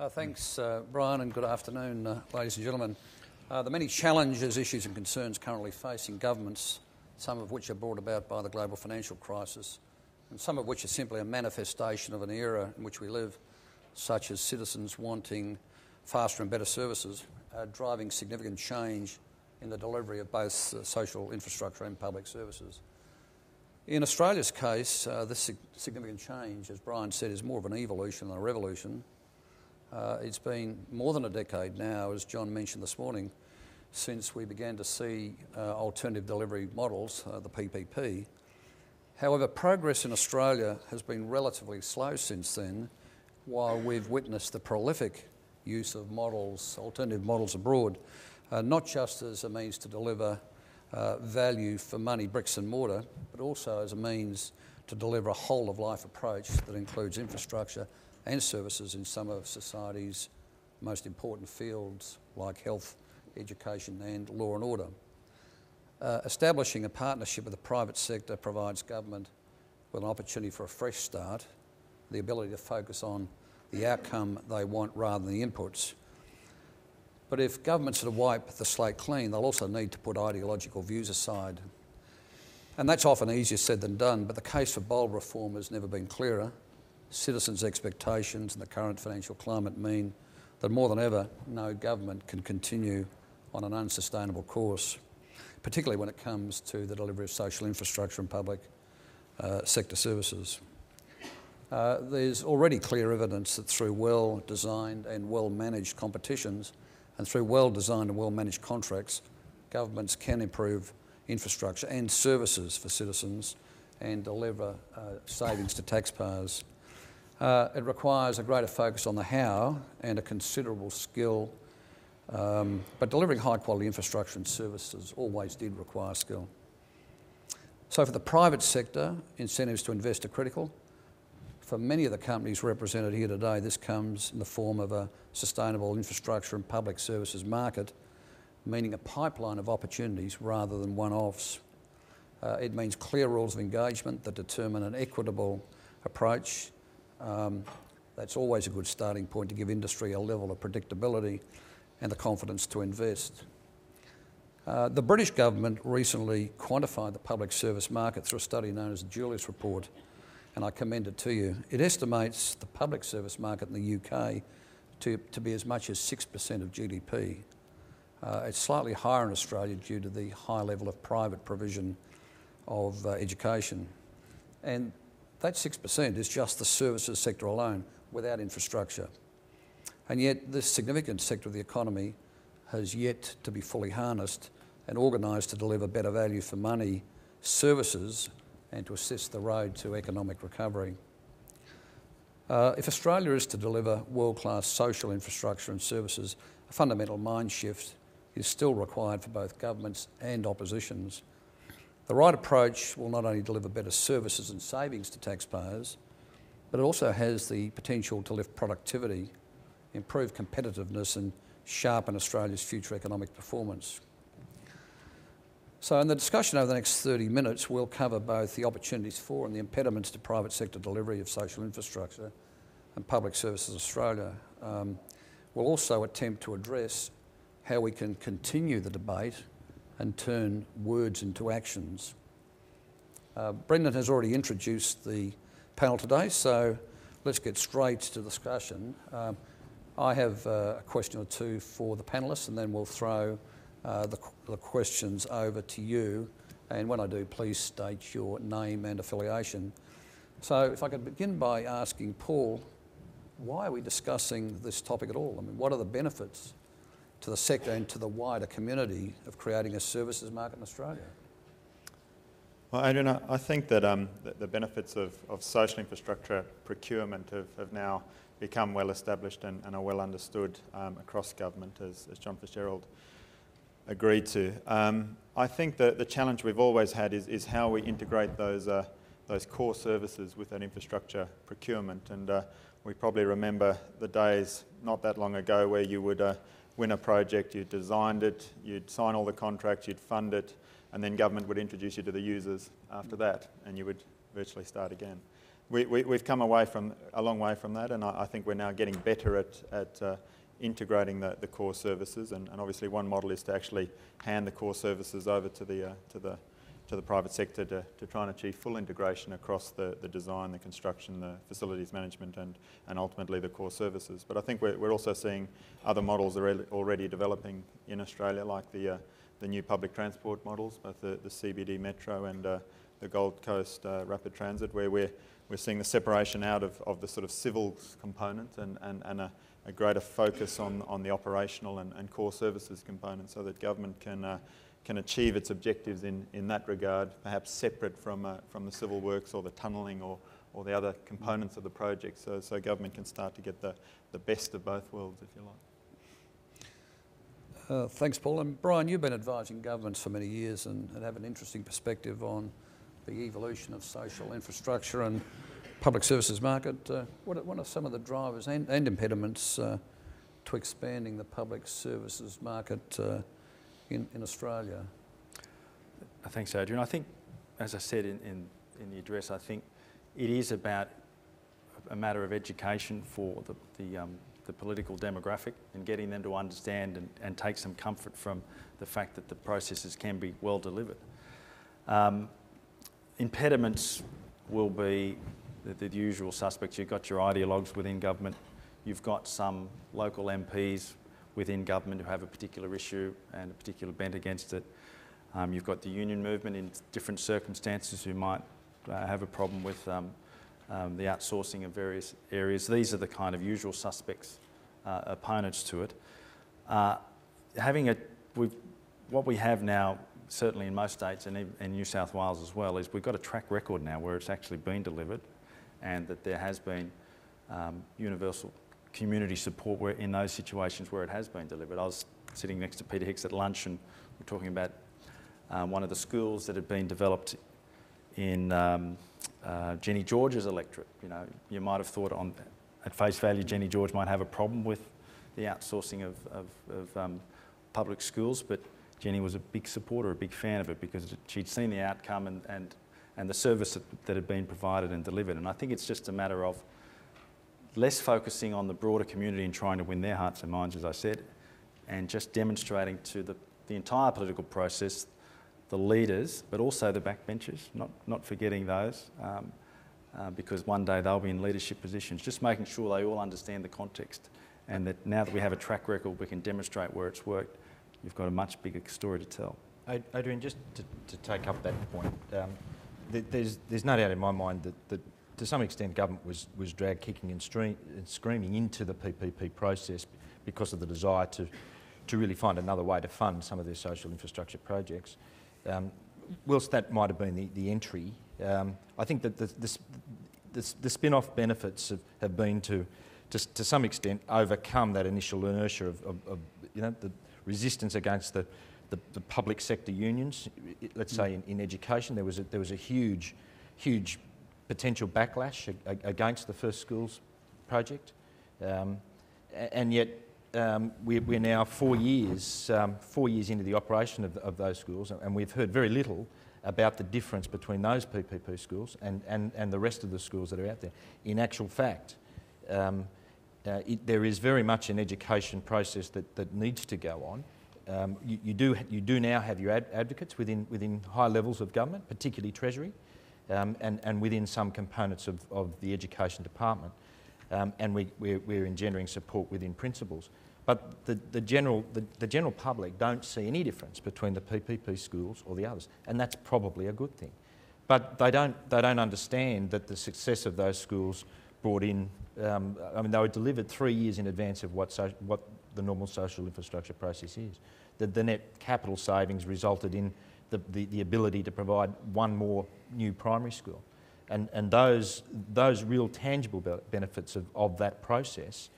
Thanks, Brian, and good afternoon, ladies and gentlemen. The many challenges, issues and concerns currently facing governments, some of which are brought about by the global financial crisis, and some of which are simply a manifestation of an era in which we live, such as citizens wanting faster and better services, are driving significant change in the delivery of both social infrastructure and public services. In Australia's case, this significant change, as Brian said, is more of an evolution than a revolution. It's been more than a decade now, as John mentioned this morning, since we began to see alternative delivery models, the PPP. However, progress in Australia has been relatively slow since then, while we've witnessed the prolific use of models, alternative models abroad, not just as a means to deliver value for money, bricks and mortar, but also as a means to deliver a whole-of-life approach that includes infrastructure and services in some of society's most important fields like health, education and law and order. Establishing a partnership with the private sector provides government with an opportunity for a fresh start, the ability to focus on the outcome they want rather than the inputs. But if governments are to wipe the slate clean, they'll also need to put ideological views aside. And that's often easier said than done, but the case for bold reform has never been clearer. Citizens' expectations and the current financial climate mean that more than ever, no government can continue on an unsustainable course, particularly when it comes to the delivery of social infrastructure and public sector services. There's already clear evidence that through well-designed and well-managed competitions and through well-designed and well-managed contracts, governments can improve infrastructure and services for citizens and deliver savings to taxpayers. It requires a greater focus on the how and a considerable skill, but delivering high-quality infrastructure and services always did require skill. So for the private sector, incentives to invest are critical. For many of the companies represented here today, this comes in the form of a sustainable infrastructure and public services market, meaning a pipeline of opportunities rather than one-offs. It means clear rules of engagement that determine an equitable approach. That's always a good starting point to give industry a level of predictability and the confidence to invest. The British government recently quantified the public service market through a study known as the Julius Report, and I commend it to you. It estimates the public service market in the UK to be as much as 6% of GDP. It's slightly higher in Australia due to the high level of private provision of education. And that 6% is just the services sector alone, without infrastructure. And yet this significant sector of the economy has yet to be fully harnessed and organised to deliver better value for money, services, and to assist the road to economic recovery. If Australia is to deliver world-class social infrastructure and services, a fundamental mind shift is still required for both governments and oppositions. The right approach will not only deliver better services and savings to taxpayers, but it also has the potential to lift productivity, improve competitiveness and sharpen Australia's future economic performance. So in the discussion over the next 30 minutes, we'll cover both the opportunities for and the impediments to private sector delivery of social infrastructure and public services in Australia. We'll also attempt to address how we can continue the debate and turn words into actions. Brendan has already introduced the panel today, so let's get straight to discussion. I have a question or two for the panellists, and then we'll throw the questions over to you. And when I do, please state your name and affiliation. So if I could begin by asking Paul, why are we discussing this topic at all? I mean, what are the benefits to the sector and to the wider community of creating a services market in Australia? Well, Adrian, I think that the benefits of social infrastructure procurement have now become well established and are well understood across government, as John Fitzgerald agreed to. I think that the challenge we've always had is how we integrate those core services with that infrastructure procurement. And we probably remember the days not that long ago where you would win a project, you designed it, you'd sign all the contracts, you'd fund it, and then government would introduce you to the users after that, and you would virtually start again. we've come a long way from that, and I think we're now getting better at integrating the core services, and obviously one model is to actually hand the core services over to the private sector to try and achieve full integration across the design, the construction, the facilities management, and ultimately the core services. But I think we're also seeing other models already developing in Australia, like the new public transport models, both the CBD Metro and the Gold Coast Rapid Transit, where we're seeing the separation out of the sort of civil component and a greater focus on the operational and core services component, so that government can achieve its objectives in that regard, perhaps separate from the civil works or the tunnelling or the other components of the project, so government can start to get the best of both worlds, if you like. Thanks, Paul. And Brian, you've been advising governments for many years and have an interesting perspective on the evolution of social infrastructure and public services market. What are some of the drivers and impediments to expanding the public services market in Australia? Thanks, Adrian. I think, as I said in the address, I think it is about a matter of education for the political demographic and getting them to understand and take some comfort from the fact that the processes can be well delivered. Impediments will be the usual suspects. You've got your ideologues within government, you've got some local MPs within government who have a particular issue and a particular bent against it. You've got the union movement in different circumstances who might have a problem with the outsourcing of various areas. These are the kind of usual suspects, opponents to it. What we have now, certainly in most states and in New South Wales as well, is we've got a track record now where it's actually been delivered, and that there has been universal community support in those situations where it has been delivered. I was sitting next to Peter Hicks at lunch, and we're talking about one of the schools that had been developed in Jenny George's electorate. You know, you might have thought at face value Jenny George might have a problem with the outsourcing of public schools, but Jenny was a big supporter, a big fan of it, because she'd seen the outcome and the service that had been provided and delivered. And I think it's just a matter of less focusing on the broader community and trying to win their hearts and minds, as I said, and just demonstrating to the entire political process, the leaders, but also the backbenchers, not forgetting those, because one day they'll be in leadership positions, just making sure they all understand the context, and that now that we have a track record, we can demonstrate where it's worked. You've got a much bigger story to tell. Adrian, just to take up that point, there's no doubt in my mind that to some extent government was dragged kicking and screaming into the PPP process because of the desire to really find another way to fund some of their social infrastructure projects. Whilst that might have been the entry, I think that the spin-off benefits have been to some extent overcome that initial inertia of the resistance against the public sector unions. Let's say in education there was a huge potential backlash against the First Schools project, and yet we're now 4 years into the operation of those schools, and we've heard very little about the difference between those PPP schools and the rest of the schools that are out there. In actual fact, there is very much an education process that needs to go on. You do now have your advocates within high levels of government, particularly Treasury, and within some components of the Education Department, and we're engendering support within principals. But the general public don't see any difference between the PPP schools or the others, and that's probably a good thing. But they don't understand that the success of those schools brought in. I mean, they were delivered 3 years in advance of what the normal social infrastructure process is. The net capital savings resulted in the ability to provide one more new primary school, and those real tangible benefits of that process